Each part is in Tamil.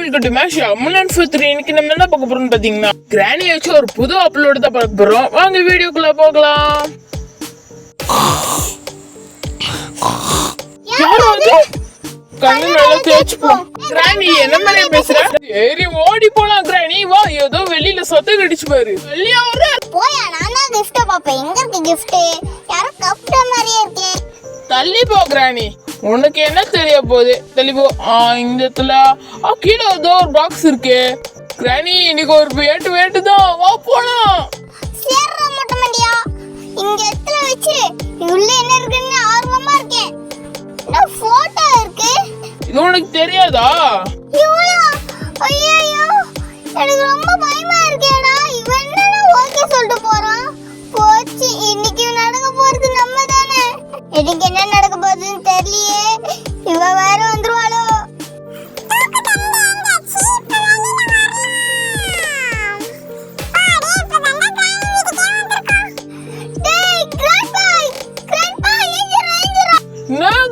வெல்கம் டு மேஷ் அம்மன் ஃபித்ரி. இன்னைக்கு நம்ம என்ன பார்க்க போறோம்னு பாத்தீங்கன்னா கிராணி வச்சு ஒரு புது அப்லோட் தான் பார்க்க போறோம். வாங்க வீடியோக்குள்ள போகலாம். யாராவது கண்ணு நல்லா தேய்ச்சுப்போம். கிராணி என்ன மாதிரி பேசுற? ஏறி ஓடி போலாம் கிராணி. வா, ஏதோ வெளியில சொத்தை கடிச்சு பாரு. வெளியா வர போயா, நான் தான் gift பாப்பேன். எங்க இருக்கு gift? யாரோ கப்ட மாதிரியே இருக்கு. தள்ளி போ கிராணி, உனக்கு என்ன தெரிய போகுது? தள்ளி போ. இந்த இடத்துல கீழே ஏதோ ஒரு பாக்ஸ் இருக்கு. கிராணி, இன்னைக்கு ஒரு வேட்டு தான். வா போலாம். சேர்ற மொட்டை மண்டியா, இங்க இடத்துல வச்சு உள்ள என்ன இருக்குன்னு ஆர்வமா இருக்கேன். என்ன போட்டோ இருக்கு? இது உனக்கு தெரியாதா? இவளா? ஐயோ, எனக்கு ரொம்ப பயமா இருக்கேடா. இவன் என்ன ஓகே சொல்லிட்டு போறான்? போச்சு, இன்னைக்கு நடக்க போறது நம்ம தானே. இன்னைக்கு என்ன நடக்க போகுதுன்னு தெரியலையே. இவ வேற வந்துருவாளோ?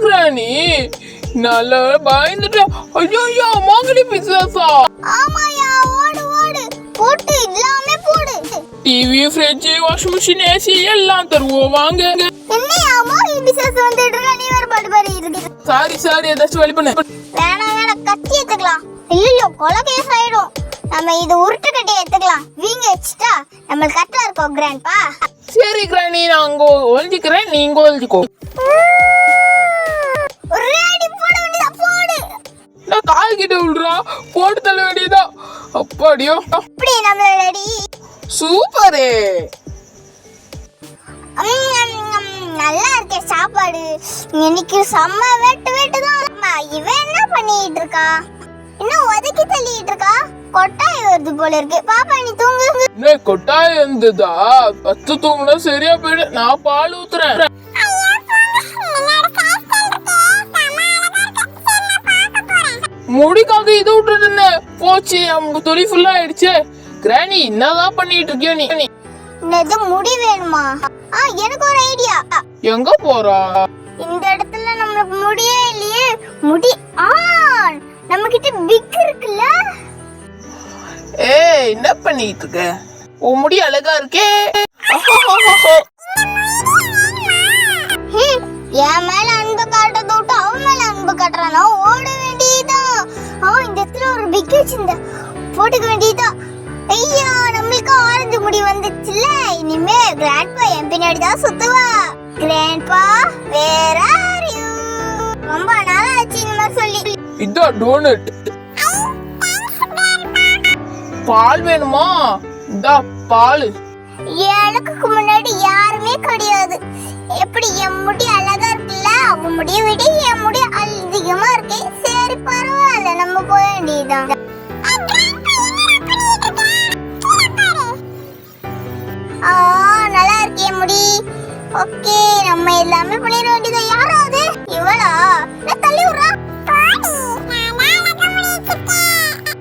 கிராணி, நல்ல பயந்துட்டேன். ஐயோ, மாங்கடி பிசாசா. ஆமாயா, ஓடு ஓடு, போட்டு எல்லாமே போடு. TV, fridge, washing machine, AC எல்லாம் தருவோம். வாங்க. என்னையா மாங்கடி பிசாசு வந்துடுற? நீ வேற பாடு இருக்கு. சாரி, ஏதாச்சும் வழி பண்ணு. வேணாம், கத்தி எடுத்துக்கலாம். இல்லையோ, கொலை கேஸ் ஆயிடும். நம்ம இது உருட்டு கட்டி எடுத்துக்கலாம். வீங்க வச்சுட்டா நம்மளுக்கு கரெக்டா இருக்கும் கிராண்ட்பா. சரி கிராணி, நான் அங்க ஒழிஞ்சிக்கிறேன், நீ இங்க ஒழிஞ்சிக்கோ. நான் கால் கிட்ட விடுறா, போட்டு தள்ள வேண்டியதா. அப்பாடியோ, அப்படி நம்மள ரெடி. சூப்பரே, நல்லா இருக்கே சாப்பாடு. இன்னைக்கு செம்ம வெட்டு தான். இவன் என்ன பண்ணிட்டு இருக்கா? இன்னும் ஒதுக்கி தள்ளிட்டு இருக்கா? கொட்டாய் வருது போல இருக்கு. பாப்பா, நீ தூங்கு. கொட்டாய் இருந்ததா? பத்து தூங்குனா சரியா போயிடு. நான் பால் ஊத்துறேன். முடிக்காக இது விட்டுட்டு போச்சு, அவங்க துளி ஃபுல்லா ஆயிடுச்சு. கிராணி, என்னதான் பண்ணிட்டு இருக்கியோ நீ? என்னது, முடி வேணுமா? எனக்கு ஒரு ஐடியா. எங்க போறா? இந்த இடத்துல நம்மளுக்கு முடியே இல்லையே. முடி நம்ம கிட்ட பிக் இருக்குல்ல. ஏய், என்ன பண்ணிட்டு இருக்க? உன் முடி அழகா இருக்கே. என் மேல அன்பு காட்டுறத விட்டு அவன் மேல அன்பு காட்டுறானா? ஓட வேண்டியதான். இந்த இடத்துல ஒரு பிக் வச்சிருந்த போட்டுக்க வேண்டியதான். ஐயா, நம்மளுக்கு ஆரஞ்சு முடி வந்துச்சுல. இனிமே கிராண்ட்பா என் பின்னாடி தான் சுத்துவா. கிராண்ட்பா, வேற ஆர் யூ? ரொம்ப நாளா ஆச்சு இந்த மாதிரி சொல்லி. இதோ டோனட். பால் வேணுமா? இதா பால். எனக்கு முன்னாடி யாருமே கிடையாது. எப்படி என் முடி அழகா இருக்குல்ல, அவன் முடிய விட என் முடி அதிகமா இருக்கு. சரி, பரவாயில்ல, நம்ம போக வேண்டியதுதான். நல்லா இருக்கே முடி. ஓகே, நம்ம எல்லாமே பண்ணிட வேண்டியது. யாராவது இவளா? தள்ளி விடுறா.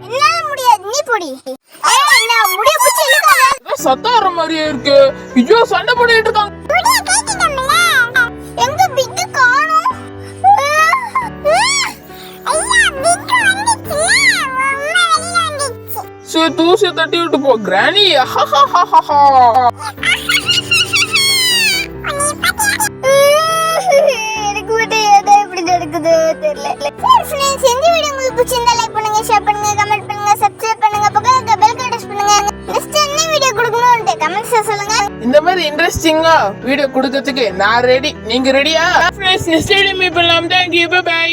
என்னால முடியாது, நீ பொடி. முடிய பிடிச்சி சத்தம் வர மாதிரியே இருக்கு. ஐயோ, சண்டை போட்டுட்டு இருக்காங்க. எங்க பிக் காணோம்? சரி, தூசியை தட்டி விட்டு போ கிராணி. எனக்கு மட்டும் ஏதோ இப்படி நடக்குது தெரியல. சரி ஃப்ரெண்ட்ஸ், இந்த வீடியோ உங்களுக்கு பிடிச்சிருந்தா லைக் பண்ணுங்க, ஷேர் பண்ணுங்க, கமெண்ட் பண்ணுங்க, சப்ஸ்கிரைப் பண்ணுங்க, பக்கத்துல பெல் ஐகானை பிரஸ் பண்ணுங்க. நெக்ஸ்ட் என்ன வீடியோ கொடுக்கணும்னு கமெண்ட்ஸ்ல சொல்லுங்க. இந்த மாதிரி இன்ட்ரெஸ்டிங்கா வீடியோ கொடுக்கிறதுக்கு நான் ரெடி. நீங்க ரெடியா? ஃப்ரெண்ட்ஸ், நெக்ஸ்ட் வீடியோ மீட் பண்ணலாம். Thank you, bye bye.